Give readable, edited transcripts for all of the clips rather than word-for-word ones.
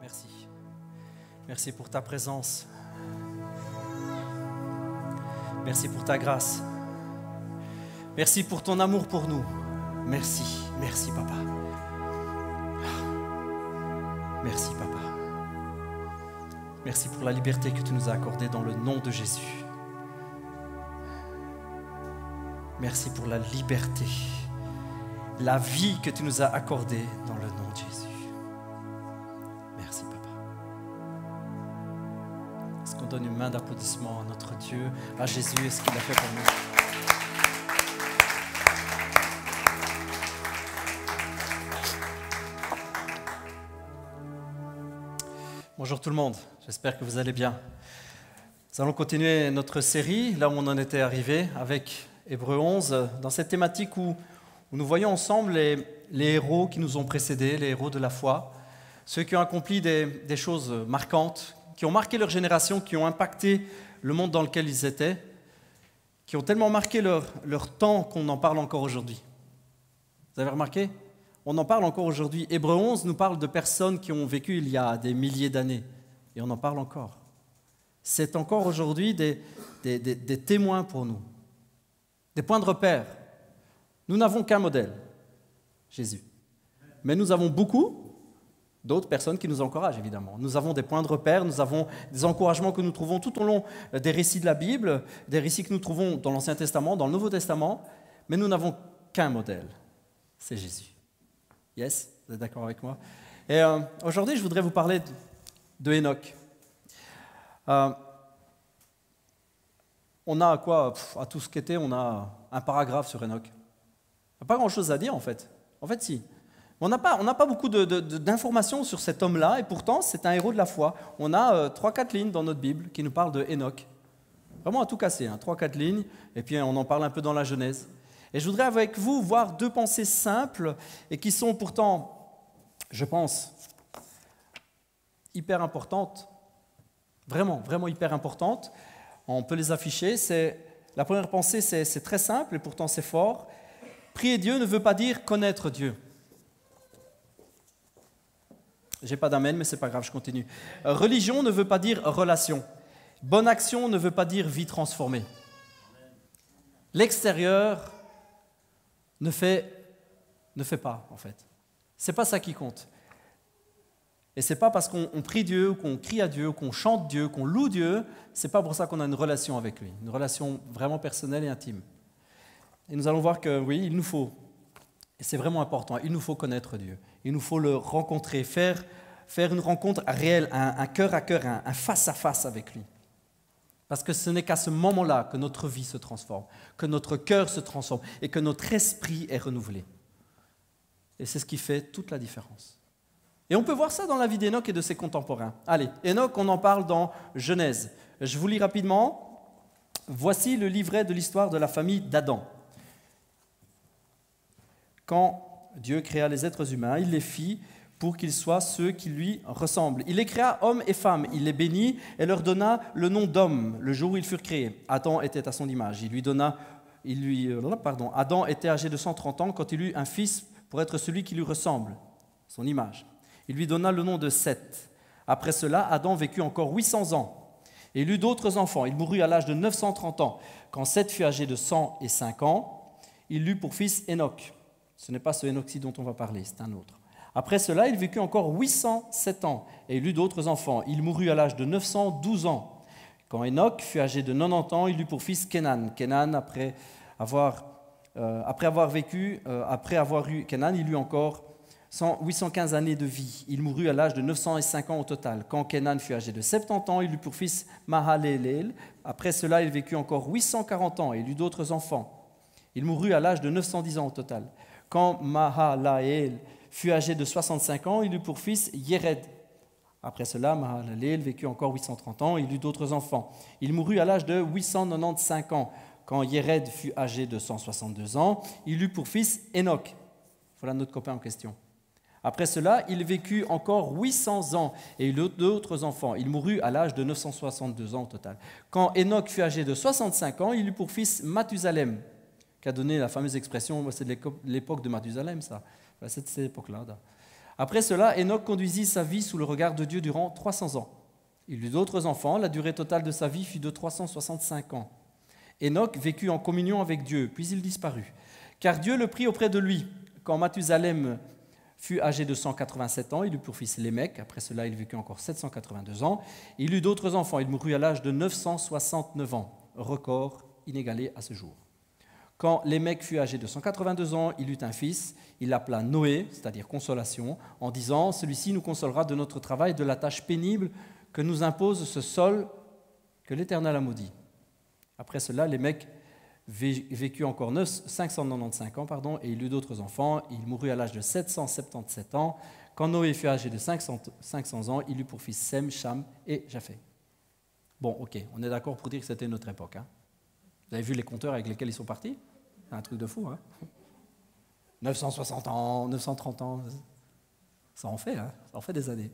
Merci. Merci pour ta présence. Merci pour ta grâce. Merci pour ton amour pour nous. Merci, merci papa. Merci papa. Merci pour la liberté que tu nous as accordée dans le nom de Jésus. Merci pour la liberté, la vie que tu nous as accordée dans le nom de Jésus. Merci papa. Est-ce qu'on donne une main d'applaudissement à notre Dieu, à Jésus et ce qu'il a fait pour nous? Bonjour tout le monde, j'espère que vous allez bien. Nous allons continuer notre série, là où on en était arrivé, avec Hébreux 11, dans cette thématique où nous voyons ensemble les héros qui nous ont précédés, les héros de la foi, ceux qui ont accompli des choses marquantes, qui ont marqué leur génération, qui ont impacté le monde dans lequel ils étaient, qui ont tellement marqué leur temps qu'on en parle encore aujourd'hui. Vous avez remarqué ? On en parle encore aujourd'hui. Hébreux 11 nous parle de personnes qui ont vécu il y a des milliers d'années. Et on en parle encore. C'est encore aujourd'hui des témoins pour nous. Des points de repère. Nous n'avons qu'un modèle, Jésus. Mais nous avons beaucoup d'autres personnes qui nous encouragent, évidemment. Nous avons des points de repère, nous avons des encouragements que nous trouvons tout au long des récits de la Bible, des récits que nous trouvons dans l'Ancien Testament, dans le Nouveau Testament. Mais nous n'avons qu'un modèle, c'est Jésus. Yes, vous êtes d'accord avec moi? Et aujourd'hui, je voudrais vous parler de Enoch. On a quoi? À tout ce qu'était, on a un paragraphe sur Enoch. Il n'y a pas grand-chose à dire, en fait. En fait, si. On n'a pas beaucoup d'informations sur cet homme-là, et pourtant, c'est un héros de la foi. On a 3-4 lignes dans notre Bible qui nous parlent de Enoch. Vraiment à tout casser, 3-4 lignes, et puis on en parle un peu dans la Genèse. Et je voudrais avec vous voir deux pensées simples et qui sont pourtant, je pense, hyper importantes, vraiment, vraiment hyper importantes. On peut les afficher. La première pensée, c'est très simple et pourtant c'est fort. Prier Dieu ne veut pas dire connaître Dieu. J'ai pas d'amen, mais c'est pas grave, je continue. Religion ne veut pas dire relation. Bonne action ne veut pas dire vie transformée. L'extérieur ne fait pas, en fait. C'est pas ça qui compte. Et c'est pas parce qu'on prie Dieu, ou qu'on crie à Dieu, ou qu'on chante Dieu, qu'on loue Dieu, c'est pas pour ça qu'on a une relation avec lui, une relation vraiment personnelle et intime. Et nous allons voir que oui, il nous faut, et c'est vraiment important, il nous faut connaître Dieu. Il nous faut le rencontrer, faire une rencontre réelle, un cœur à cœur, un face à face avec lui. Parce que ce n'est qu'à ce moment-là que notre vie se transforme, que notre cœur se transforme et que notre esprit est renouvelé. Et c'est ce qui fait toute la différence. Et on peut voir ça dans la vie d'Enoch et de ses contemporains. Allez, Enoch, on en parle dans Genèse. Je vous lis rapidement. Voici le livret de l'histoire de la famille d'Adam. Quand Dieu créa les êtres humains, il les fit pour qu'ils soient ceux qui lui ressemblent. Il les créa hommes et femmes, il les bénit et leur donna le nom d'homme le jour où ils furent créés. Adam était à son image. Adam était âgé de 130 ans quand il eut un fils pour être celui qui lui ressemble, son image. Il lui donna le nom de Seth. Après cela, Adam vécut encore 800 ans et il eut d'autres enfants. Il mourut à l'âge de 930 ans. Quand Seth fut âgé de 105 ans, il eut pour fils Enoch. Ce n'est pas ce Enoch-ci dont on va parler, c'est un autre. Après cela, il vécut encore 807 ans et il eut d'autres enfants. Il mourut à l'âge de 912 ans. Quand Enoch fut âgé de 90 ans, il eut pour fils Kenan. Kenan, après avoir eu Kenan, il eut encore 815 années de vie. Il mourut à l'âge de 905 ans au total. Quand Kenan fut âgé de 70 ans, il eut pour fils Mahalaleel. Après cela, il vécut encore 840 ans et il eut d'autres enfants. Il mourut à l'âge de 910 ans au total. Quand Mahalaleel fut âgé de 65 ans, il eut pour fils Yéred. Après cela, Mahalaleel vécut encore 830 ans, il eut d'autres enfants. Il mourut à l'âge de 895 ans. Quand Yéred fut âgé de 162 ans, il eut pour fils Enoch. Voilà notre copain en question. Après cela, il vécut encore 800 ans et il eut d'autres enfants. Il mourut à l'âge de 962 ans au total. Quand Enoch fut âgé de 65 ans, il eut pour fils Mathusalem, qui a donné la fameuse expression, c'est de l'époque de Mathusalem, ça. C'est cette époque-là. Après cela, Enoch conduisit sa vie sous le regard de Dieu durant 300 ans. Il eut d'autres enfants, la durée totale de sa vie fut de 365 ans. Enoch vécut en communion avec Dieu, puis il disparut. Car Dieu le prit auprès de lui. Quand Mathusalem fut âgé de 187 ans, il eut pour fils Lémec. Après cela, il vécut encore 782 ans. Il eut d'autres enfants. Il mourut à l'âge de 969 ans, record inégalé à ce jour. Quand Lémec fut âgé de 182 ans, il eut un fils. Il l'appela Noé, c'est-à-dire consolation, en disant « Celui-ci nous consolera de notre travail et de la tâche pénible que nous impose ce sol que l'Éternel a maudit. » Après cela, Lémec vécut encore 595 ans, et il eut d'autres enfants. Il mourut à l'âge de 777 ans. Quand Noé fut âgé de 500 ans, il eut pour fils Sem, Cham et Japheth. Bon, ok, on est d'accord pour dire que c'était notre époque. Hein. Vous avez vu les compteurs avec lesquels ils sont partis? C'est un truc de fou. Hein. 960 ans, 930 ans, ça en fait, hein, ça en fait des années.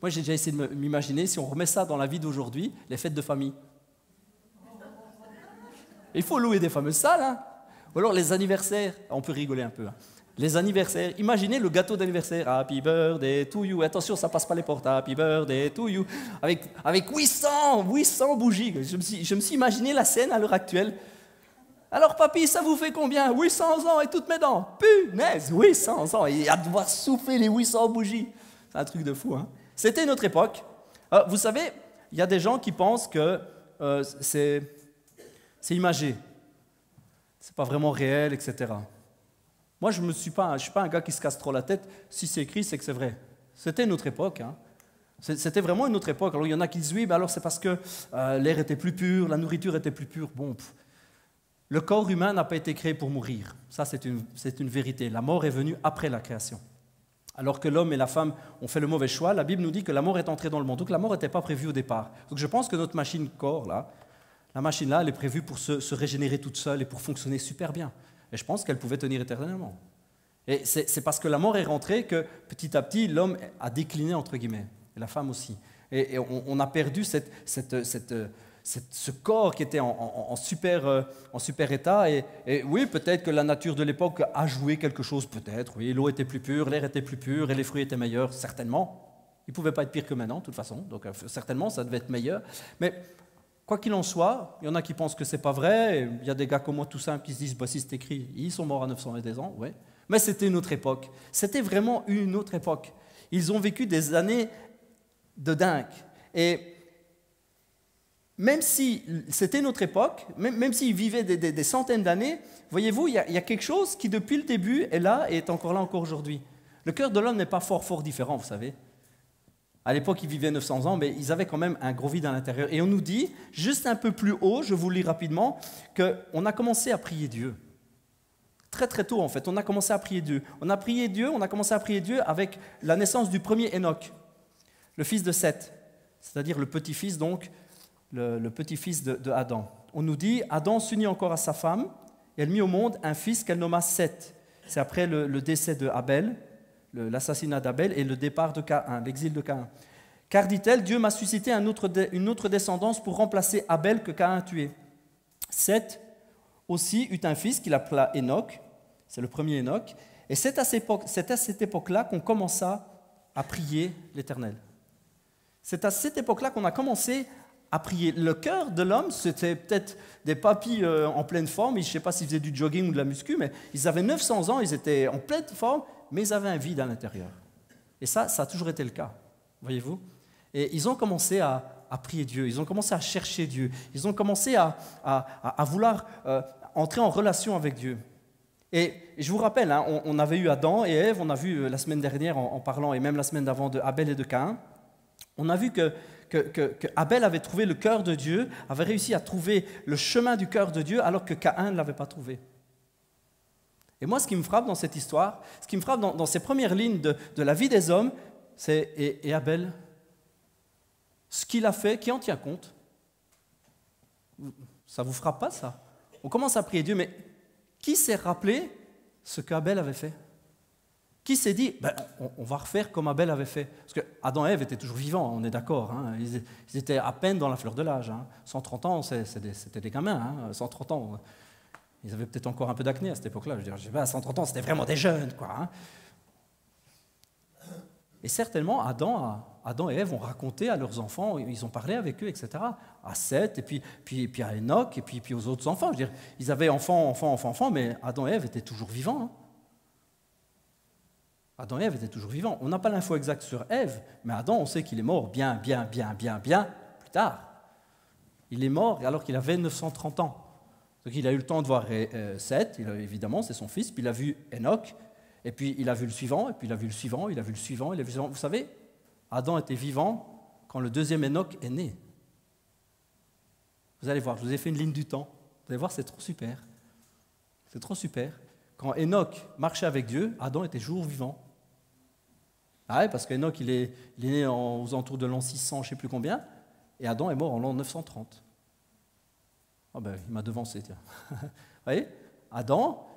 Moi, j'ai déjà essayé de m'imaginer, si on remet ça dans la vie d'aujourd'hui, les fêtes de famille. Il faut louer des fameuses salles, hein. Ou alors les anniversaires, on peut rigoler un peu. Hein. Les anniversaires, imaginez le gâteau d'anniversaire, Happy birthday to you, attention, ça passe pas les portes, Happy birthday to you, avec 800 bougies. Je me suis imaginé la scène à l'heure actuelle. Alors papy, ça vous fait combien? 800 ans et toutes mes dents. Punaise, 800 ans, il va devoir souffler les 800 bougies. C'est un truc de fou, hein. C'était notre époque. Alors, vous savez, il y a des gens qui pensent que c'est imagé, c'est pas vraiment réel, etc. Moi, je ne suis pas un gars qui se casse trop la tête. Si c'est écrit, c'est que c'est vrai. C'était une autre époque. Hein. C'était vraiment une autre époque. Alors, il y en a qui disent oui, mais alors c'est parce que l'air était plus pur, la nourriture était plus pure. Bon, le corps humain n'a pas été créé pour mourir. Ça, c'est une vérité. La mort est venue après la création. Alors que l'homme et la femme ont fait le mauvais choix, la Bible nous dit que la mort est entrée dans le monde. Donc la mort n'était pas prévue au départ. Donc je pense que notre machine corps, là, la machine-là, elle est prévue pour se régénérer toute seule et pour fonctionner super bien. Et je pense qu'elle pouvait tenir éternellement. Et c'est parce que la mort est rentrée que petit à petit, l'homme a décliné, entre guillemets, et la femme aussi. Et on a perdu ce corps qui était en super état. Et oui, peut-être que la nature de l'époque a joué quelque chose, peut-être. Oui, l'eau était plus pure, l'air était plus pur et les fruits étaient meilleurs, certainement. Ils ne pouvaient pas être pires que maintenant, de toute façon. Donc certainement, ça devait être meilleur. Mais quoi qu'il en soit, il y en a qui pensent que ce n'est pas vrai. Il y a des gars comme moi, tout simples, qui se disent bah, si c'est écrit, ils sont morts à 900 et des ans. Ouais. Mais c'était une autre époque. C'était vraiment une autre époque. Ils ont vécu des années de dingue. Et même si c'était notre époque, même s'ils vivaient des centaines d'années, voyez-vous, il y a quelque chose qui, depuis le début, est là et est encore là encore aujourd'hui. Le cœur de l'homme n'est pas fort différent, vous savez. À l'époque, ils vivaient 900 ans, mais ils avaient quand même un gros vide à l'intérieur. Et on nous dit, juste un peu plus haut, je vous lis rapidement, qu'on a commencé à prier Dieu. Très très tôt, en fait, on a commencé à prier Dieu. On a commencé à prier Dieu avec la naissance du premier Enoch, le fils de Seth, c'est-à-dire le petit-fils, donc, le petit-fils de Adam. On nous dit, Adam s'unit encore à sa femme, et elle mit au monde un fils qu'elle nomma Seth. C'est après le décès de Abel, l'assassinat d'Abel et le départ de Caïn, l'exil de Caïn. Car, dit-elle, Dieu m'a suscité une autre descendance pour remplacer Abel que Caïn a tué. Seth aussi eut un fils qu'il appela Enoch, c'est le premier Enoch, et c'est à cette époque-là qu'on commença à prier l'Éternel. C'est à cette époque-là qu'on a commencé à prier. Le cœur de l'homme, c'était peut-être des papis en pleine forme, je ne sais pas s'ils faisaient du jogging ou de la muscu, mais ils avaient 900 ans, ils étaient en pleine forme, mais ils avaient un vide à l'intérieur. Et ça a toujours été le cas, voyez-vous. Et ils ont commencé à prier Dieu, ils ont commencé à chercher Dieu, ils ont commencé à vouloir entrer en relation avec Dieu. Et je vous rappelle, hein, on avait eu Adam et Ève, on a vu la semaine dernière en parlant, et même la semaine d'avant de Abel et de Caïn, on a vu que Abel avait trouvé le cœur de Dieu, avait réussi à trouver le chemin du cœur de Dieu, alors que Caïn ne l'avait pas trouvé. Et moi, ce qui me frappe dans cette histoire, ce qui me frappe dans ces premières lignes de la vie des hommes, c'est et Abel, ce qu'il a fait, qui en tient compte? Ça ne vous frappe pas, ça? On commence à prier Dieu, mais qui s'est rappelé ce qu'Abel avait fait? Qui s'est dit, on va refaire comme Abel avait fait? Parce que Adam et Ève étaient toujours vivants, on est d'accord. Hein, ils étaient à peine dans la fleur de l'âge. Hein. 130 ans, c'était des gamins. Hein, 130 ans, ils avaient peut-être encore un peu d'acné à cette époque-là. Je veux dire, à 130 ans, c'était vraiment des jeunes, quoi. Hein. Et certainement, Adam et Ève ont raconté à leurs enfants, ils ont parlé avec eux, etc. À Seth, et puis à Enoch, et puis aux autres enfants. Je veux dire, ils avaient enfants, mais Adam et Ève étaient toujours vivants. Hein. Adam et Ève étaient toujours vivants. On n'a pas l'info exacte sur Ève, mais Adam, on sait qu'il est mort bien plus tard. Il est mort alors qu'il avait 930 ans. Donc il a eu le temps de voir Seth, évidemment, c'est son fils, puis il a vu Enoch, et puis il a vu le suivant, et puis il a vu le suivant, il a vu le suivant, il a vu le suivant. Vous savez, Adam était vivant quand le deuxième Enoch est né. Vous allez voir, je vous ai fait une ligne du temps. Vous allez voir, c'est trop super. C'est trop super. Quand Enoch marchait avec Dieu, Adam était toujours vivant. Ah ouais, parce qu'Enoch, il est né aux alentours de l'an 600, je ne sais plus combien, et Adam est mort en l'an 930. Ah ben, il m'a devancé, tiens. Vous voyez, Adam,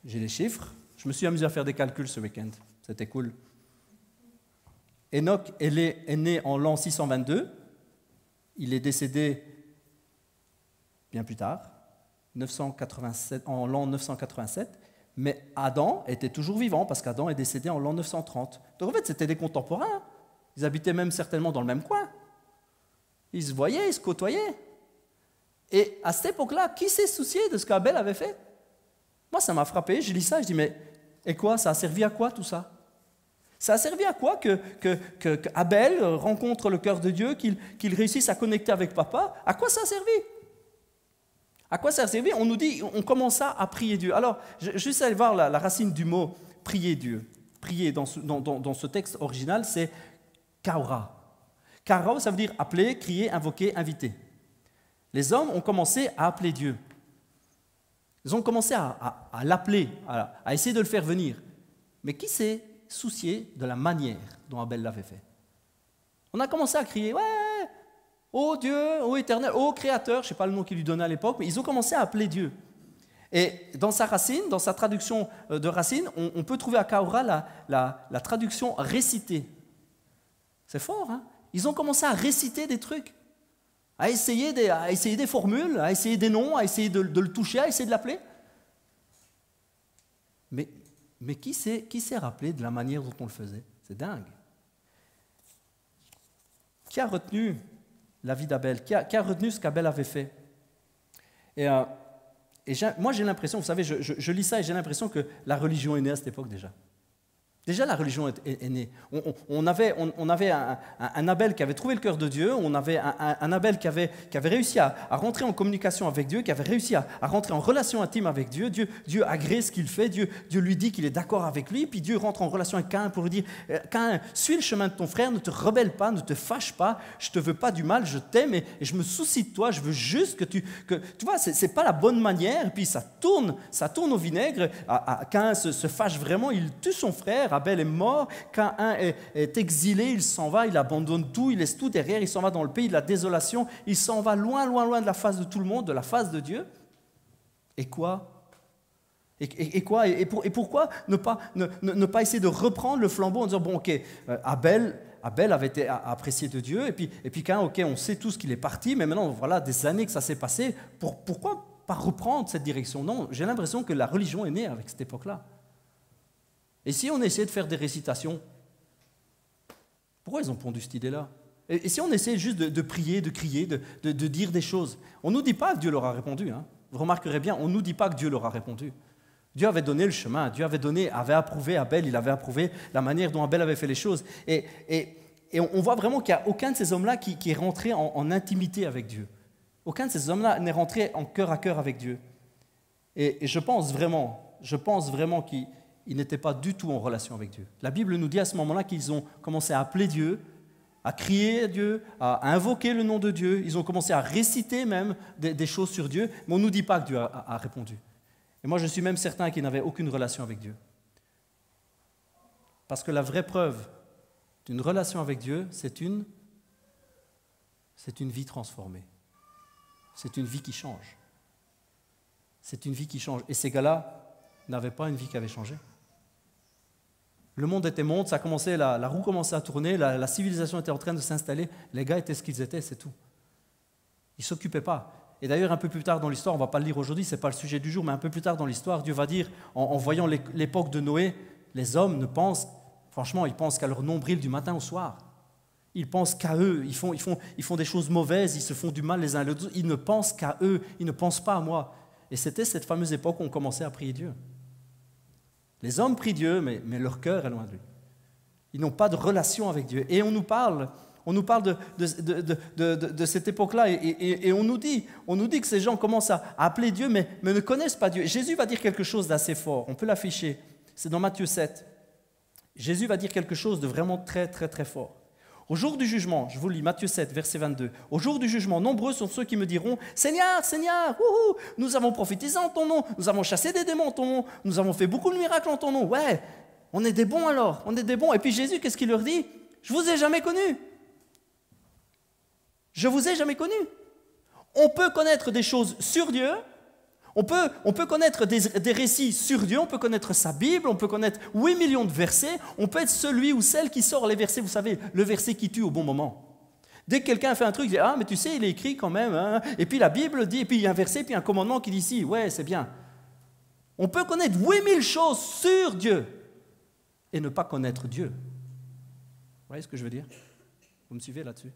j'ai les chiffres, je me suis amusé à faire des calculs ce week-end, c'était cool. Enoch est né en l'an 622, il est décédé bien plus tard, en l'an 987, mais Adam était toujours vivant parce qu'Adam est décédé en l'an 930. Donc en fait, c'était des contemporains, ils habitaient même certainement dans le même coin. Ils se voyaient, ils se côtoyaient. Et à cette époque-là, qui s'est soucié de ce qu'Abel avait fait? Moi, ça m'a frappé, je lis ça, je dis, mais et quoi? Ça a servi à quoi tout ça? Ça a servi à quoi que Abel rencontre le cœur de Dieu, qu'il réussisse à connecter avec papa? À quoi ça a servi? À quoi ça a servi? On nous dit, on commença à prier Dieu. Alors, juste aller voir la racine du mot prier Dieu. Prier dans ce texte original, c'est kaora. Kaora, ça veut dire appeler, crier, invoquer, inviter. Les hommes ont commencé à appeler Dieu. Ils ont commencé à l'appeler, à essayer de le faire venir. Mais qui s'est soucié de la manière dont Abel l'avait fait? On a commencé à crier, ouais, ô Dieu, ô Éternel, ô Créateur, je ne sais pas le nom qu'il lui donnait à l'époque, mais ils ont commencé à appeler Dieu. Et dans sa racine, dans sa traduction de racine, on peut trouver à Kaora la traduction réciter. C'est fort, hein? Ils ont commencé à réciter des trucs, à essayer des formules, à essayer des noms, à essayer de le toucher, à essayer de l'appeler. Mais qui s'est rappelé de la manière dont on le faisait? C'est dingue. Qui a retenu la vie d'Abel? Qui a retenu ce qu'Abel avait fait? Et moi j'ai l'impression, vous savez, je lis ça et j'ai l'impression que la religion est née à cette époque déjà. Déjà, la religion est née. On avait un Abel qui avait trouvé le cœur de Dieu, on avait un Abel qui avait réussi à rentrer en communication avec Dieu, qui avait réussi à rentrer en relation intime avec Dieu. Dieu agrée ce qu'il fait, Dieu lui dit qu'il est d'accord avec lui, puis Dieu rentre en relation avec Caïn pour lui dire « Caïn, suis le chemin de ton frère, ne te rebelle pas, ne te fâche pas, je ne te veux pas du mal, je t'aime et je me soucie de toi, je veux juste que tu vois, ce n'est pas la bonne manière. » Et puis ça tourne au vinaigre, Caïn se fâche vraiment, il tue son frère, Abel est mort, Caïn est exilé, il s'en va, il abandonne tout, il laisse tout derrière, il s'en va dans le pays de la désolation, il s'en va loin, loin, loin de la face de tout le monde, de la face de Dieu. Et quoi? Et pourquoi ne pas essayer de reprendre le flambeau en disant, bon ok, Abel avait été apprécié de Dieu, et puis Caïn, ok, on sait tous qu'il est parti, mais maintenant, voilà, des années que ça s'est passé, pourquoi pas reprendre cette direction? Non, j'ai l'impression que la religion est née avec cette époque-là. Et si on essayait de faire des récitations, pourquoi ils ont pondu cette idée-là? Et si on essayait juste de prier, de crier, de dire des choses? On ne nous dit pas que Dieu leur a répondu. Hein. Vous remarquerez bien, on ne nous dit pas que Dieu leur a répondu. Dieu avait donné le chemin, Dieu avait approuvé Abel, il avait approuvé la manière dont Abel avait fait les choses. Et on voit vraiment qu'il n'y a aucun de ces hommes-là qui est rentré en intimité avec Dieu. Aucun de ces hommes-là n'est rentré en cœur à cœur avec Dieu. Et je pense vraiment qu'ils n'étaient pas du tout en relation avec Dieu. La Bible nous dit à ce moment-là qu'ils ont commencé à appeler Dieu, à crier à Dieu, à invoquer le nom de Dieu. Ils ont commencé à réciter même des choses sur Dieu, mais on ne nous dit pas que Dieu a répondu. Et moi, je suis même certain qu'ils n'avaient aucune relation avec Dieu. Parce que la vraie preuve d'une relation avec Dieu, c'est une vie transformée. C'est une vie qui change. C'est une vie qui change. Et ces gars-là n'avaient pas une vie qui avait changé. Le monde était monde, ça commençait, la roue commençait à tourner, la civilisation était en train de s'installer. Les gars étaient ce qu'ils étaient, c'est tout. Ils ne s'occupaient pas. Et d'ailleurs, un peu plus tard dans l'histoire, on ne va pas le lire aujourd'hui, ce n'est pas le sujet du jour, mais un peu plus tard dans l'histoire, Dieu va dire, en voyant l'époque de Noé, les hommes ne pensent Franchement, ils pensent qu'à leur nombril du matin au soir. Ils pensent qu'à eux, ils font des choses mauvaises, ils se font du mal les uns les autres. Ils ne pensent qu'à eux, ils ne pensent pas à moi. Et c'était cette fameuse époque où on commençait à prier Dieu. Les hommes prient Dieu, mais leur cœur est loin de lui. Ils n'ont pas de relation avec Dieu. Et on nous parle de cette époque-là et on nous dit que ces gens commencent à appeler Dieu, mais ne connaissent pas Dieu. Jésus va dire quelque chose d'assez fort. On peut l'afficher. C'est dans Matthieu 7. Jésus va dire quelque chose de vraiment très, très, très fort. Au jour du jugement, je vous lis Matthieu 7, verset 22. Au jour du jugement, nombreux sont ceux qui me diront « Seigneur, Seigneur, nous avons prophétisé en ton nom, nous avons chassé des démons en ton nom, nous avons fait beaucoup de miracles en ton nom. » Ouais, on est des bons alors, on est des bons. Et puis Jésus, qu'est-ce qu'il leur dit? « Je vous ai jamais connus. Je vous ai jamais connus. » On peut connaître des choses sur Dieu. On peut connaître des récits sur Dieu, on peut connaître sa Bible, on peut connaître 8 millions de versets, on peut être celui ou celle qui sort les versets, vous savez, le verset qui tue au bon moment. Dès que quelqu'un fait un truc, il dit « Ah, mais tu sais, il est écrit quand même. Hein. » Et puis la Bible dit, et puis il y a un verset, puis un commandement qui dit ici, « Ouais, c'est bien. » On peut connaître 8000 choses sur Dieu et ne pas connaître Dieu. Vous voyez ce que je veux dire? Vous me suivez là-dessus?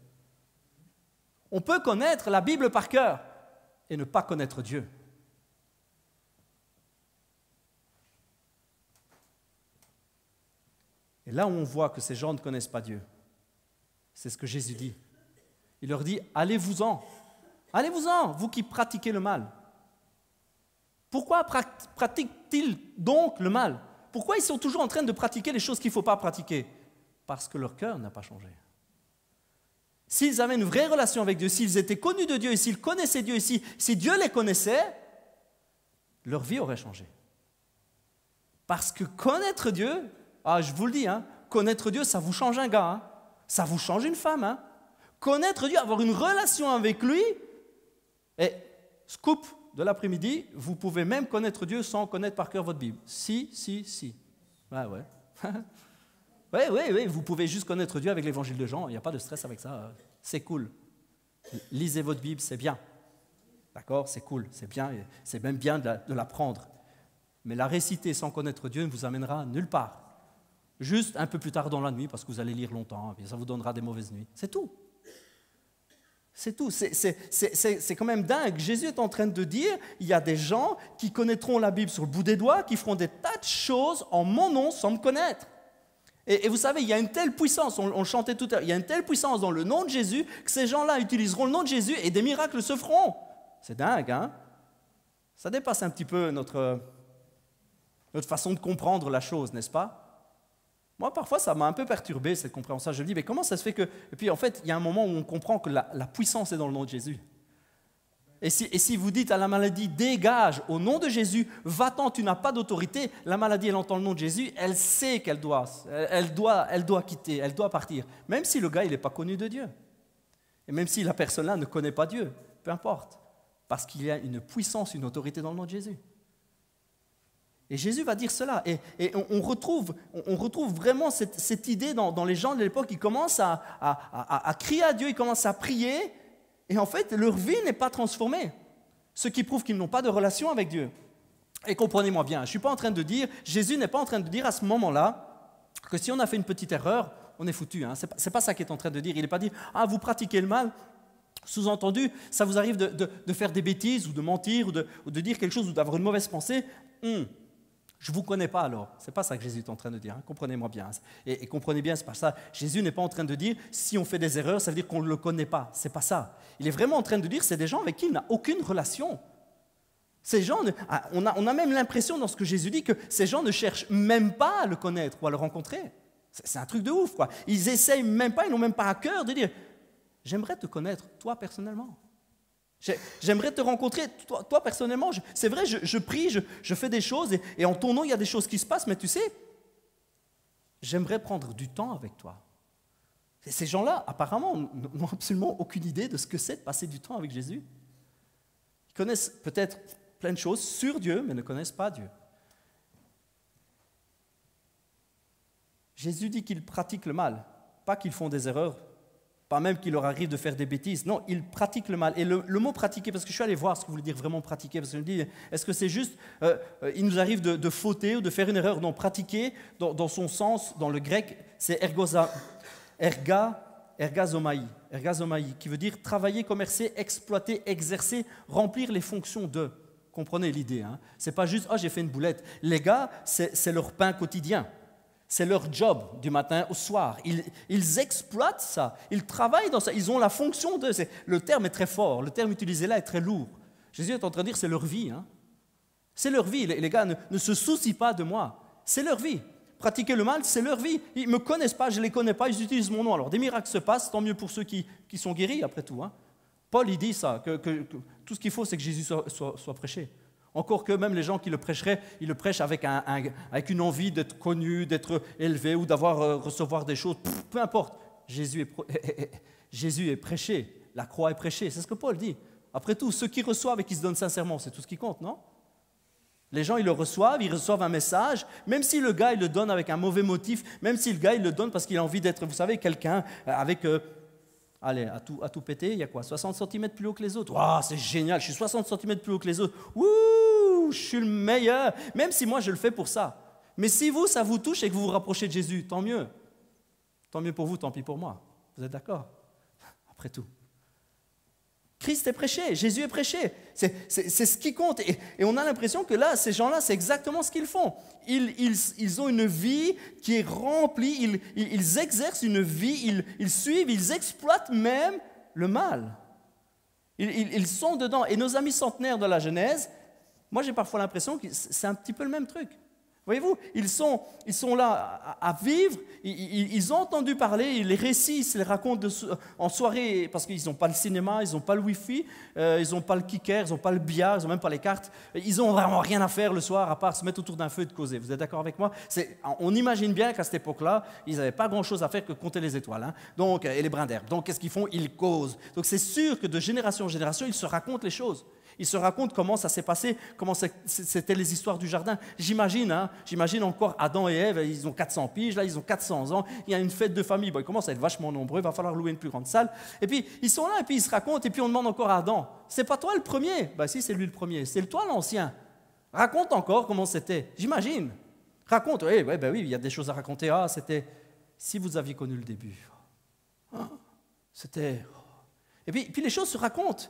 On peut connaître la Bible par cœur et ne pas connaître Dieu. Et là où on voit que ces gens ne connaissent pas Dieu, c'est ce que Jésus dit. Il leur dit, allez-vous-en, vous qui pratiquez le mal. Pourquoi pratiquent-ils donc le mal? Pourquoi ils sont toujours en train de pratiquer les choses qu'il ne faut pas pratiquer? Parce que leur cœur n'a pas changé. S'ils avaient une vraie relation avec Dieu, s'ils étaient connus de Dieu, et s'ils connaissaient Dieu, et si Dieu les connaissait, leur vie aurait changé. Parce que connaître Dieu, je vous le dis, connaître Dieu, ça vous change un gars, ça vous change une femme. Connaître Dieu, avoir une relation avec lui, et scoop de l'après-midi, vous pouvez même connaître Dieu sans connaître par cœur votre Bible. Si. Ouais. Oui, vous pouvez juste connaître Dieu avec l'évangile de Jean, il n'y a pas de stress avec ça, c'est cool. Lisez votre Bible, c'est bien. D'accord, c'est cool, c'est bien, c'est même bien de l'apprendre. Mais la réciter sans connaître Dieu ne vous amènera nulle part. Juste un peu plus tard dans la nuit, parce que vous allez lire longtemps, et ça vous donnera des mauvaises nuits. C'est tout. C'est tout. C'est quand même dingue. Jésus est en train de dire, il y a des gens qui connaîtront la Bible sur le bout des doigts, qui feront des tas de choses en mon nom sans me connaître. Et vous savez, il y a une telle puissance, on le chantait tout à l'heure, il y a une telle puissance dans le nom de Jésus que ces gens-là utiliseront le nom de Jésus et des miracles se feront. C'est dingue, hein? Ça dépasse un petit peu notre façon de comprendre la chose, n'est-ce pas? Moi, parfois, ça m'a un peu perturbé, cette compréhension. Je me dis, mais comment ça se fait que... Et puis, en fait, il y a un moment où on comprend que la puissance est dans le nom de Jésus. Et si vous dites à la maladie, dégage, au nom de Jésus, va-t'en, tu n'as pas d'autorité, la maladie, elle entend le nom de Jésus, elle sait qu'elle doit quitter, elle doit partir. Même si le gars, il n'est pas connu de Dieu. Et même si la personne-là ne connaît pas Dieu, peu importe. Parce qu'il y a une puissance, une autorité dans le nom de Jésus. Et Jésus va dire cela. Et on retrouve vraiment cette idée dans les gens de l'époque. Ils commencent à crier à Dieu, ils commencent à prier. Et en fait, leur vie n'est pas transformée. Ce qui prouve qu'ils n'ont pas de relation avec Dieu. Et comprenez-moi bien, je ne suis pas en train de dire, Jésus n'est pas en train de dire à ce moment-là que si on a fait une petite erreur, on est foutu. Ce n'est pas ça qu'il est en train de dire. Il n'est pas dit, vous pratiquez le mal. Sous-entendu, ça vous arrive de faire des bêtises ou de mentir ou de dire quelque chose ou d'avoir une mauvaise pensée. Je ne vous connais pas alors. Ce n'est pas ça que Jésus est en train de dire. Comprenez-moi bien. Et comprenez bien, c'est pas ça. Jésus n'est pas en train de dire, si on fait des erreurs, ça veut dire qu'on ne le connaît pas. Ce n'est pas ça. Il est vraiment en train de dire, c'est des gens avec qui il n'a aucune relation. Ces gens, on a même l'impression dans ce que Jésus dit que ces gens ne cherchent même pas à le connaître ou à le rencontrer. C'est un truc de ouf, quoi. Ils essayent même pas, ils n'ont même pas à cœur de dire, j'aimerais te connaître, toi personnellement. J'aimerais te rencontrer, toi personnellement. C'est vrai, je prie, je fais des choses et en ton nom, il y a des choses qui se passent, mais tu sais, j'aimerais prendre du temps avec toi. Et ces gens-là, apparemment, n'ont absolument aucune idée de ce que c'est de passer du temps avec Jésus. Ils connaissent peut-être plein de choses sur Dieu, mais ne connaissent pas Dieu. Jésus dit qu'ils pratiquent le mal, pas qu'ils font des erreurs Pas même qu'il leur arrive de faire des bêtises. Non, ils pratiquent le mal. Et le mot pratiquer, parce que je suis allé voir ce que vous voulez dire vraiment pratiquer, parce que je me dis, est-ce que c'est juste, il nous arrive de fauter ou de faire une erreur? Non, pratiquer, dans son sens, dans le grec, c'est ergazomai, qui veut dire travailler, commercer, exploiter, exercer, remplir les fonctions de. Comprenez l'idée, hein? Ce n'est pas juste, j'ai fait une boulette. Les gars, c'est leur pain quotidien. C'est leur job du matin au soir. Ils exploitent ça, ils travaillent dans ça, ils ont la fonction de... Le terme est très fort, le terme utilisé là est très lourd. Jésus est en train de dire c'est leur vie. Hein. C'est leur vie, les gars ne se soucient pas de moi. C'est leur vie. Pratiquer le mal, c'est leur vie. Ils ne me connaissent pas, je ne les connais pas, ils utilisent mon nom. Alors des miracles se passent, tant mieux pour ceux qui sont guéris après tout. Hein. Paul, il dit ça, que tout ce qu'il faut, c'est que Jésus soit prêché. Encore que même les gens qui le prêcheraient, ils le prêchent avec une envie d'être connu, d'être élevé ou recevoir des choses. Peu importe. Jésus est prêché. La croix est prêchée. C'est ce que Paul dit. Après tout, ceux qui reçoivent et qui se donnent sincèrement, c'est tout ce qui compte, non? Les gens, ils reçoivent un message, même si le gars, il le donne avec un mauvais motif, même si le gars, il le donne parce qu'il a envie d'être, vous savez, quelqu'un avec... Allez, à tout péter, il y a quoi? 60 cm plus haut que les autres. Waouh, c'est génial, je suis 60 cm plus haut que les autres. Wouh, je suis le meilleur. Même si moi, je le fais pour ça. Mais si vous, ça vous touche et que vous vous rapprochez de Jésus, tant mieux. Tant mieux pour vous, tant pis pour moi. Vous êtes d'accord? Après tout. Christ est prêché, Jésus est prêché. C'est ce qui compte. Et on a l'impression que là, ces gens-là, c'est exactement ce qu'ils font. Ils ont une vie qui est remplie, ils exercent une vie, ils suivent, ils exploitent même le mal. Ils sont dedans. Et nos amis centenaires de la Genèse, moi j'ai parfois l'impression que c'est un petit peu le même truc. Voyez-vous, ils sont là à vivre, ils ont entendu parler, les récits, ils se les racontent en soirée, parce qu'ils n'ont pas le cinéma, ils n'ont pas le wifi, ils n'ont pas le kicker, ils n'ont pas le billard, ils n'ont même pas les cartes. Ils n'ont vraiment rien à faire le soir, à part se mettre autour d'un feu et de causer. Vous êtes d'accord avec moi? On imagine bien qu'à cette époque-là, ils n'avaient pas grand-chose à faire que compter les étoiles et les brins d'herbe. Donc, qu'est-ce qu'ils font? Ils causent. Donc, c'est sûr que de génération en génération, ils se racontent les choses. Ils se racontent comment ça s'est passé, comment c'était les histoires du jardin. J'imagine encore Adam et Ève, ils ont 400 piges, là ils ont 400 ans, il y a une fête de famille, bon, ils commencent à être vachement nombreux, il va falloir louer une plus grande salle. Et puis ils sont là, et puis ils se racontent, et puis on demande encore à Adam, c'est pas toi le premier? Ben si, c'est lui le premier, c'est toi l'ancien. Raconte encore comment c'était, j'imagine. Raconte, oui, il y a des choses à raconter. C'était, si vous aviez connu le début. C'était... Et puis les choses se racontent.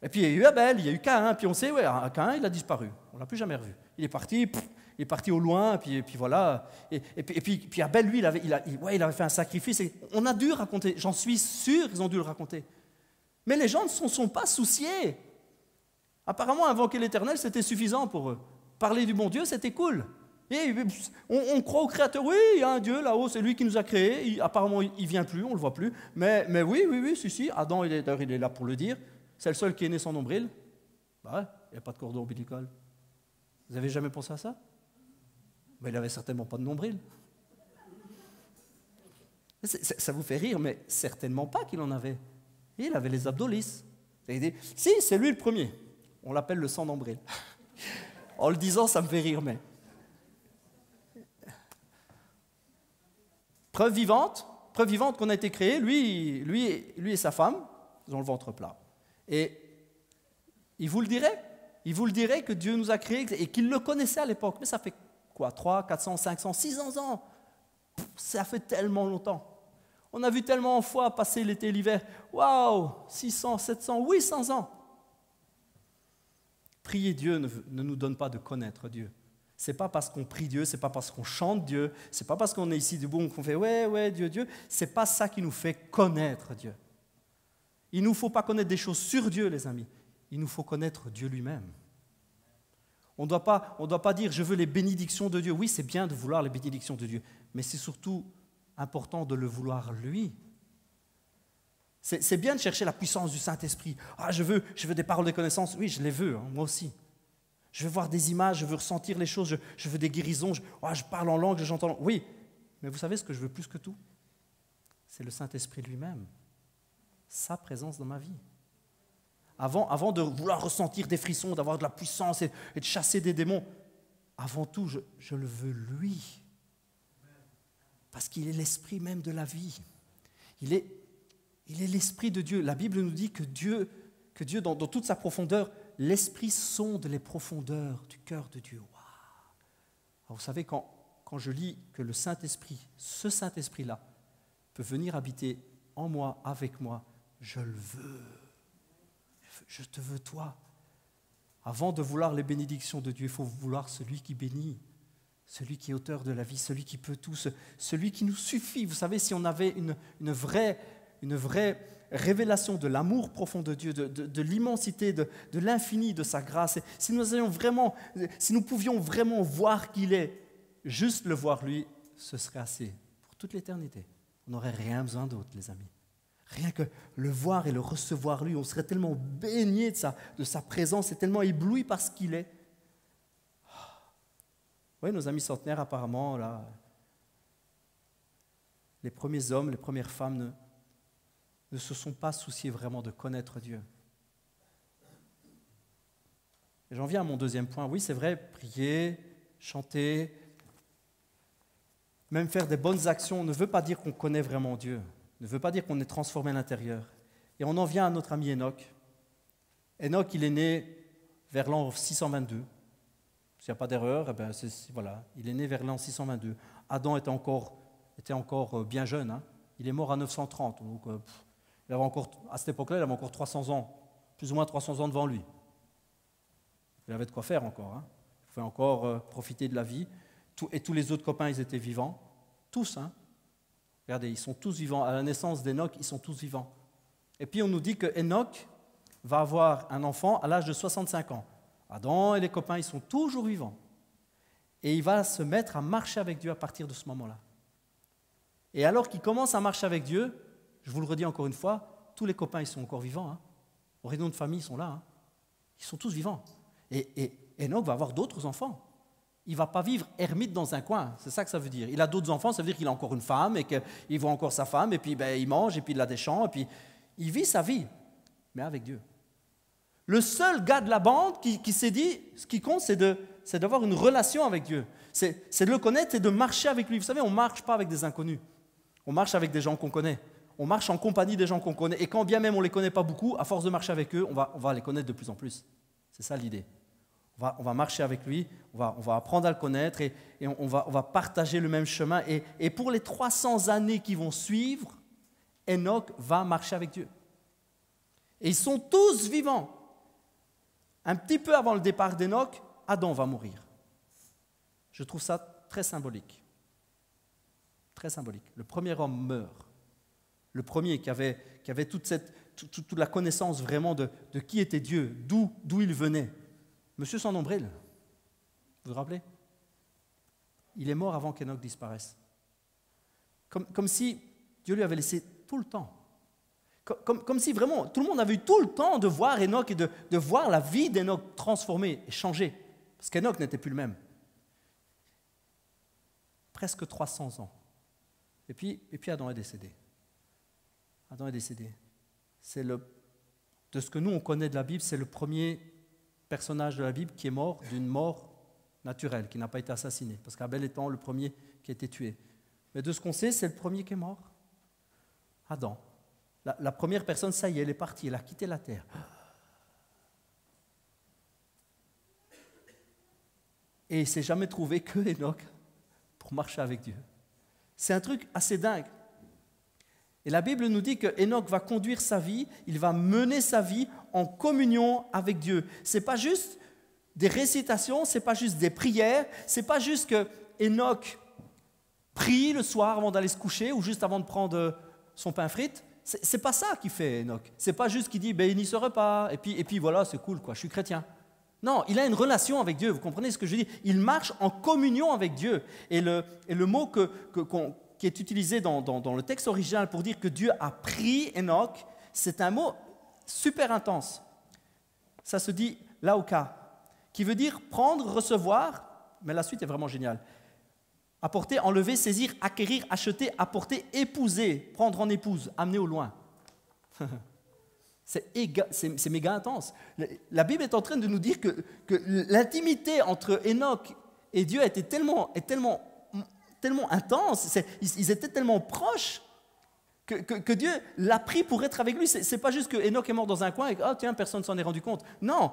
Et puis il y a eu Abel, il y a eu Caïn, puis on sait, Caïn, il a disparu. On ne l'a plus jamais revu. Il est parti au loin, puis voilà. Et puis Abel, lui, il avait fait un sacrifice. Et on a dû le raconter, j'en suis sûr qu'ils ont dû le raconter. Mais les gens ne s'en sont pas souciés. Apparemment, invoquer l'Éternel, c'était suffisant pour eux. Parler du bon Dieu, c'était cool. Et on croit au Créateur, oui, il y a un Dieu là-haut, c'est lui qui nous a créés. Apparemment, il ne vient plus, on ne le voit plus. Mais oui, si. Adam, il est là pour le dire. C'est le seul qui est né sans nombril. Il n'y a pas de cordon ombilical. Vous avez jamais pensé à ça? Mais il n'avait certainement pas de nombril. Ça vous fait rire, mais certainement pas qu'il en avait. Et il avait les abdos lisses. Si, c'est lui le premier. On l'appelle le sans nombril. En le disant, ça me fait rire, mais... Preuve vivante qu'on a été créé, lui et sa femme, ils ont le ventre plat. Et il vous le dirait que Dieu nous a créés et qu'il le connaissait à l'époque. Mais ça fait quoi, 300, 400, 500, 600 ans? Ça fait tellement longtemps. On a vu tellement de fois passer l'été et l'hiver. Waouh, 600, 700, 800 ans. Prier Dieu ne nous donne pas de connaître Dieu. Ce n'est pas parce qu'on prie Dieu, ce n'est pas parce qu'on chante Dieu, ce n'est pas parce qu'on est ici debout qu'on fait ouais, Dieu. Ce n'est pas ça qui nous fait connaître Dieu. Il ne nous faut pas connaître des choses sur Dieu, les amis. Il nous faut connaître Dieu lui-même. On ne doit pas dire « je veux les bénédictions de Dieu ». Oui, c'est bien de vouloir les bénédictions de Dieu, mais c'est surtout important de le vouloir lui. C'est bien de chercher la puissance du Saint-Esprit. Je veux des paroles de connaissance. Oui, je les veux, moi aussi. Je veux voir des images, je veux ressentir les choses, je veux des guérisons. Je parle en langue, j'entends. Oui, mais vous savez ce que je veux plus que tout? C'est le Saint-Esprit lui-même. Sa présence dans ma vie. Avant de vouloir ressentir des frissons, d'avoir de la puissance et de chasser des démons, avant tout, je le veux lui. Parce qu'il est l'esprit même de la vie. Il Il est l'Esprit de Dieu. La Bible nous dit que Dieu dans toute sa profondeur, l'Esprit sonde les profondeurs du cœur de Dieu. Wow. Alors, vous savez, quand je lis que le Saint-Esprit, ce Saint-Esprit-là, peut venir habiter en moi, avec moi, je le veux. Je te veux, toi. Avant de vouloir les bénédictions de Dieu, il faut vouloir celui qui bénit, celui qui est auteur de la vie, celui qui peut tout, celui qui nous suffit. Vous savez, si on avait une vraie révélation de l'amour profond de Dieu, de l'immensité, de l'infini de sa grâce, si nous pouvions vraiment voir qui il est, juste le voir lui, ce serait assez pour toute l'éternité. On n'aurait rien besoin d'autre, les amis. Rien que le voir et le recevoir lui, on serait tellement baigné de sa présence et tellement ébloui par ce qu'il est. Oui, nos amis centenaires, apparemment, là, les premiers hommes, les premières femmes ne se sont pas souciés vraiment de connaître Dieu. Et j'en viens à mon deuxième point. Oui, c'est vrai, prier, chanter, même faire des bonnes actions ne veut pas dire qu'on connaît vraiment Dieu, ne veut pas dire qu'on est transformé à l'intérieur. Et on en vient à notre ami Enoch. Enoch, il est né vers l'an 622. S'il n'y a pas d'erreur, voilà, il est né vers l'an 622. Adam était encore bien jeune. Hein. Il est mort à 930. Donc, à cette époque-là, il avait encore 300 ans, plus ou moins 300 ans devant lui. Il avait de quoi faire encore. Hein. Il pouvait encore profiter de la vie. Et tous les autres copains, ils étaient vivants. Tous. Hein. Regardez, ils sont tous vivants. À la naissance d'Enoch, ils sont tous vivants. Et puis on nous dit que Enoch va avoir un enfant à l'âge de 65 ans. Adam et les copains, ils sont toujours vivants. Et il va se mettre à marcher avec Dieu à partir de ce moment-là. Et alors qu'il commence à marcher avec Dieu, je vous le redis encore une fois, tous les copains, ils sont encore vivants. Hein. Aux réunions de famille, ils sont là. Hein. Ils sont tous vivants. Et Enoch va avoir d'autres enfants. Il ne va pas vivre ermite dans un coin, c'est ça que ça veut dire. Il a d'autres enfants, ça veut dire qu'il a encore une femme, et qu'il voit encore sa femme, et puis il mange, et puis il a des champs, et puis il vit sa vie, mais avec Dieu. Le seul gars de la bande qui s'est dit, ce qui compte, c'est d'avoir une relation avec Dieu. C'est de le connaître et de marcher avec lui. Vous savez, on ne marche pas avec des inconnus. On marche avec des gens qu'on connaît. On marche en compagnie des gens qu'on connaît. Et quand bien même on ne les connaît pas beaucoup, à force de marcher avec eux, on va les connaître de plus en plus. C'est ça l'idée. On va marcher avec lui, on va apprendre à le connaître et on va partager le même chemin. Et pour les 300 années qui vont suivre, Enoch va marcher avec Dieu. Et ils sont tous vivants. Un petit peu avant le départ d'Enoch, Adam va mourir. Je trouve ça très symbolique. Très symbolique. Le premier homme meurt. Le premier qui avait toute la connaissance vraiment de qui était Dieu, d'où il venait. Monsieur sans nombril, vous vous rappelez? Il est mort avant qu'Enoch disparaisse. Comme si Dieu lui avait laissé tout le temps. Comme si vraiment tout le monde avait eu tout le temps de voir Enoch et de voir la vie d'Enoch transformée et changer. Parce qu'Enoch n'était plus le même. Presque 300 ans. Et puis Adam est décédé. Adam est décédé. De ce que nous on connaît de la Bible, c'est le premier personnage de la Bible qui est mort d'une mort naturelle, qui n'a pas été assassiné, parce qu'Abel étant le premier qui a été tué. Mais de ce qu'on sait, c'est le premier qui est mort. Adam. La première personne, ça y est, elle est partie, elle a quitté la terre. Et il ne s'est jamais trouvé que Enoch pour marcher avec Dieu. C'est un truc assez dingue. Et la Bible nous dit que Enoch va conduire sa vie, il va mener sa vie en communion avec Dieu. Ce n'est pas juste des récitations, ce n'est pas juste des prières, ce n'est pas juste que Enoch prie le soir avant d'aller se coucher ou juste avant de prendre son pain frites. Ce n'est pas ça qu'il fait Enoch. Ce n'est pas juste qu'il dit il n'y serait pas, et puis voilà, c'est cool, quoi, je suis chrétien. Non, il a une relation avec Dieu, vous comprenez ce que je dis? Il marche en communion avec Dieu. Et le mot qui est utilisé dans le texte original pour dire que Dieu a pris Enoch, c'est un mot super intense. Ça se dit lauka, qui veut dire prendre, recevoir, mais la suite est vraiment géniale. Apporter, enlever, saisir, acquérir, acheter, apporter, épouser, prendre en épouse, amener au loin. C'est méga intense. La Bible est en train de nous dire que l'intimité entre Enoch et Dieu était tellement intense, ils étaient tellement proches que Dieu l'a pris pour être avec lui. Ce n'est pas juste que Enoch est mort dans un coin et que, oh, tiens, personne ne s'en est rendu compte. Non,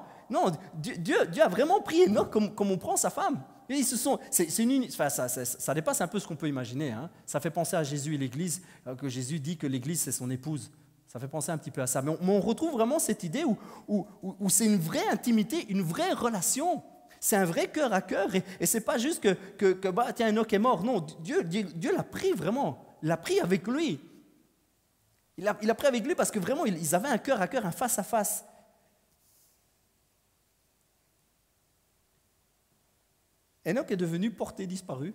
Dieu a vraiment pris Enoch comme on prend sa femme. Et ils se sont, ça dépasse un peu ce qu'on peut imaginer. Hein. Ça fait penser à Jésus et l'Église, que Jésus dit que l'Église, c'est son épouse. Ça fait penser un petit peu à ça. Mais on retrouve vraiment cette idée où c'est une vraie intimité, une vraie relation. C'est un vrai cœur à cœur. Et ce n'est pas juste que tiens, Enoch est mort. Non, Dieu l'a pris vraiment. Il l'a pris avec lui. Il l'a pris avec lui parce que vraiment, ils avaient un cœur à cœur, un face à face. Enoch est devenu porté disparu.